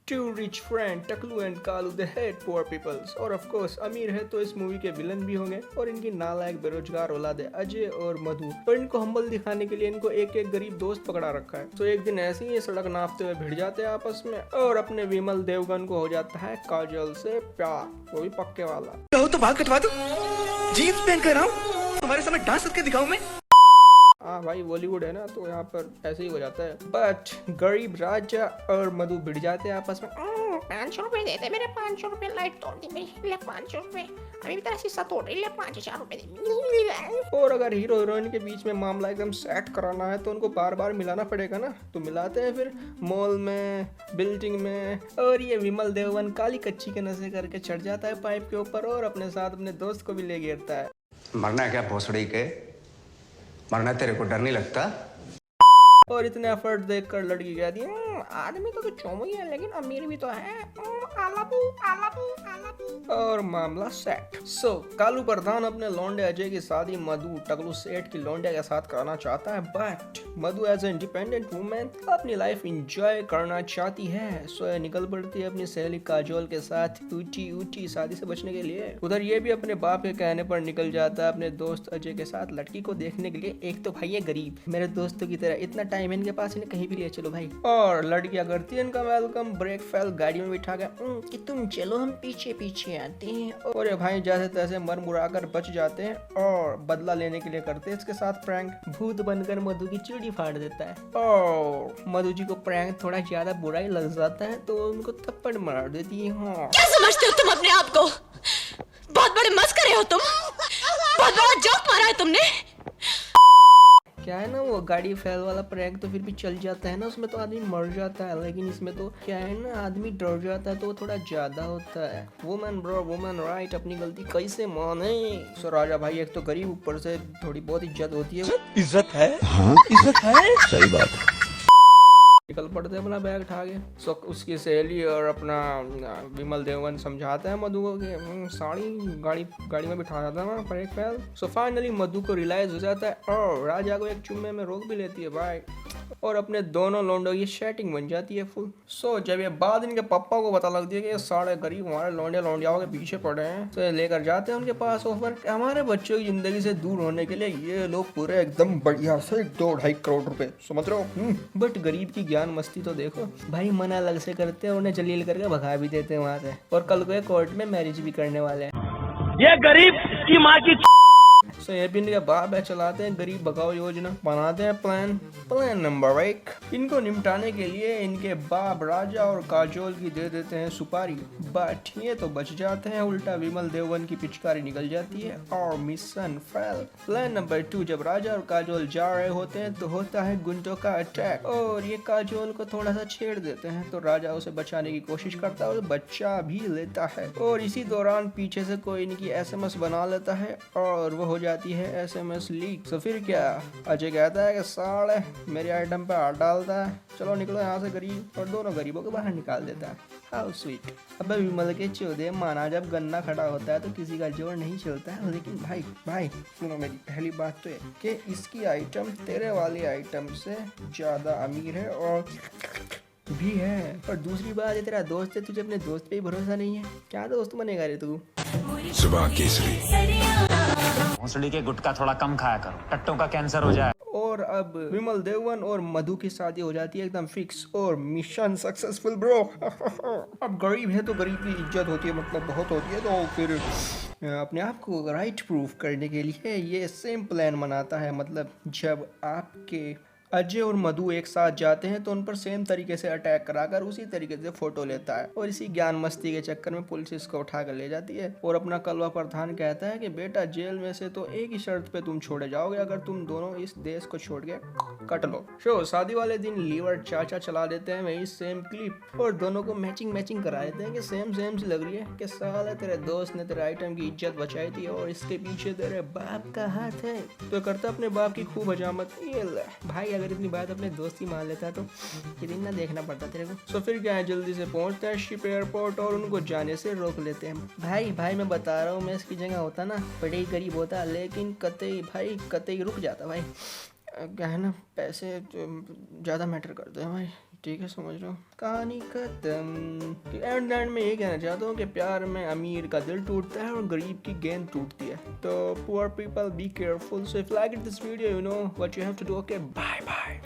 To rich friend टकलू and कालू they hate poor peoples. और ऑफ कोर्स अमीर है तो इस मूवी के विलन भी होंगे और इनकी नालायक बेरोजगार औलाद है अजय और मधु। और इनको हम्बल दिखाने के लिए इनको एक एक गरीब दोस्त पकड़ा रखा है। तो एक दिन ऐसे ही ये सड़क नापते हुए भिड़ जाते हैं आपस में और अपने विमल देवगन को हो जाता है काजल से प्यार, वो भी पक्के वाला। कहो तो बाल कटवा दो, जीन्स पहन कर आऊं, तुम्हारे सामने डांस करके दिखाऊं मैं। हाँ भाई बॉलीवुड है ना, तो यहाँ पर ऐसे ही हो जाता है। बट गरीब राजा और मधु भिड़ जाते हैं आपस में। 500 रुपए देते मेरे, 500 रुपए लाइट तोड़ दी मेरी, ले 500 रुपए, अभी भी तेरा शीशा तोड़ रही, ले 5000 रुपए दे। और अगर हीरो हीरोइन के बीच में मामला एकदम सेट कराना है तो उनको बार बार मिलाना पड़ेगा ना, तो मिलाते हैं फिर मॉल में, बिल्डिंग में। और ये विमल देवगन काली कच्ची के नशे करके चढ़ जाता है पाइप के ऊपर और अपने साथ अपने दोस्त को भी ले घेरता है। मरना है क्या भोसड़ी के? मरना तेरे को डर नहीं लगता? और इतने एफर्ट देखकर लड़की कहती है आदमी तो चोमू ही है लेकिन अमीर भी तो है। आलापू आलापू आलापू। और मामला सेट। सो कालू प्रधान अपने लौंडे अजय की शादी मधु टकलू सेठ की लौंडे के साथ कराना चाहता है। But Madhu as a independent women अपनी लाइफ एंजॉय करना चाहती है। सो ये निकल पड़ती है अपनी सहेली काजोल के साथ ऊटी ऊटी शादी से बचने के लिए। उधर ये भी अपने बाप के कहने पर निकल जाता है अपने दोस्त अजय के साथ लड़की को देखने के लिए। एक तो भाई ये गरीब, मेरे दोस्तों की तरह इतना टाइम इनके पास, इन्हें कहीं भी ले चलो भाई। और लड़कियां करती है इनका वेलकम, ब्रेक फेल गाड़ी में बिठा के कि तुम चलो हम पीछे पीछे आते हैं। और ये भाई जैसे तैसे मर मुराकर बच जाते हैं और बदला लेने के लिए करते हैं इसके साथ प्रैंक। भूत बनकर मधु की चूड़ी फाड़ देता है और मधु जी को प्रैंक थोड़ा ज्यादा बुरा ही लग जाता है तो उनको थप्पड़ मार देती है। हाँ, क्या समझते हो तुम अपने आप को? बहुत बड़े मस्करे हो तुम, बहुत बड़ा जोक मारा है तुमने। क्या है ना, वो गाड़ी फैल वाला प्रैंक तो फिर भी चल जाता है ना, उसमें तो आदमी मर जाता है। लेकिन इसमें तो क्या है ना, आदमी डर जाता है तो वो थोड़ा ज्यादा होता है। वुमन ब्रो वुमन राइट, अपनी गलती कैसे माने। सो राजा भाई एक तो गरीब, ऊपर से थोड़ी बहुत इज्जत होती है। इज्जत है, हाँ इज्जत है, सही बात है। निकल पड़ते हैं अपना बैग उठा के। सो उसकी सहेली और अपना विमल देवगन समझाता है मधु को कि साड़ी गाड़ी में बिठा जाता है पर एक फैल। सो फाइनली मधु को रियलाइज हो जाता है और राजा को एक चुम्मे में रोक भी लेती है भाई। और अपने दोनों लोंडों की सेटिंग बन जाती है फुल। सो जब ये बात इनके पापा को पता लगती है कि ये सारे गरीब हमारे लौंडियाओं के पीछे पड़े हैं, तो ये लेकर जाते हैं उनके पास ऑफर हमारे बच्चों की जिंदगी से दूर होने के लिए ये लोग पूरे एकदम बढ़िया से 2-2.5 करोड़ रुपए, समझ रहे हो। बट गरीब की ज्ञान मस्ती तो देखो भाई, मना अलग से करते हैं, उन्हें जलील करके भगा भी देते हैं वहां से। और कल को कोर्ट में मैरिज भी करने वाले हैं। ये गरीब की माँ की। सो ये भी इनके बाप है, चलाते हैं गरीब भगाओ योजना, बनाते हैं प्लान नंबर 1। इनको निपटाने के लिए इनके बाप राजा और काजोल की दे देते हैं सुपारी। बट ये तो बच जाते हैं, उल्टा विमल देवगन की पिचकारी निकल जाती है और मिशन फेल। प्लान नंबर 2, जब राजा और काजोल जा रहे होते हैं तो होता है गुंडों का अटैक और ये काजोल को थोड़ा सा छेड़ देते हैं। तो राजा उसे बचाने की कोशिश करता है और बच्चा भी लेता है। और इसी दौरान पीछे से कोई इनकी SMS बना लेता है और वो हो जाती है SMS लीक। तो फिर क्या, अजय कहता है कि साले मेरे आइटम पे हाथ डालता है, चलो निकलो यहाँ से गरीब, और दोनों गरीबों को बाहर निकाल देता है। How sweet. अब विमल के चौदह माना जब गन्ना खड़ा होता है तो किसी का जोर नहीं चलता है। लेकिन भाई सुनो, मेरी पहली बात तो है कि इसकी आइटम तेरे वाली आइटम से ज्यादा अमीर है और भी है। और दूसरी बात है, तेरा दोस्त है, तुझे अपने दोस्त पे ही भरोसा नहीं है, क्या दोस्त बनेगा रे तू। सुबह केसरी भोसड़ी के गुटखा थोड़ा कम खाया करो, टट्टों का कैंसर हो जाए। और अब विमल देवगन और मधु की शादी हो जाती है एकदम फिक्स और मिशन सक्सेसफुल ब्रो। अब गरीब है तो गरीब की इज्जत होती है, मतलब बहुत होती है। तो फिर अपने आप को राइट प्रूफ करने के लिए ये सेम प्लान बनाता है। मतलब जब आपके अजय और मधु एक साथ जाते हैं तो उन पर सेम तरीके से अटैक कराकर उसी तरीके से फोटो लेता है। और इसी ज्ञान मस्ती के चक्कर में पुलिस इसको उठा कर ले जाती है। और अपना कलवा प्रधान कहता है कि बेटा जेल में से तो एक ही शर्त पे तुम छोड़े जाओगे, अगर तुम दोनों इस देश को छोड़ के कट लो। शो शादी वाले दिन लीवर चाचा चला देते हैं वही सेम क्लिप और दोनों को मैचिंग करा देते हैं कि सेम सी लग रही है कि साला तेरे दोस्त ने तेरे आइटम की इज्जत बचाई थी और इसके पीछे तेरे बाप का हाथ है। तो करता अपने बाप की खूब हजामत। ये भाई अगर इतनी बात अपने दोस्त ही मान लेता तो ये दिन ना देखना पड़ता तेरे को। सो फिर क्या है, जल्दी से पहुंचता है शिप एयरपोर्ट और उनको जाने से रोक लेते हैं। भाई मैं बता रहा हूँ, मैं इसकी जगह होता ना बड़े ही गरीब होता, लेकिन कतई रुक जाता भाई। क्या है ना, पैसे ज़्यादा मैटर करते हैं भाई, ठीक है, समझ रहा हूँ। कहानी खत्म। एंड में ये कहना चाहता हूँ कि प्यार में अमीर का दिल टूटता है और गरीब की गेंद टूटती है। तो poor people be careful. So if like this video, you know what you have to do. Okay, bye bye.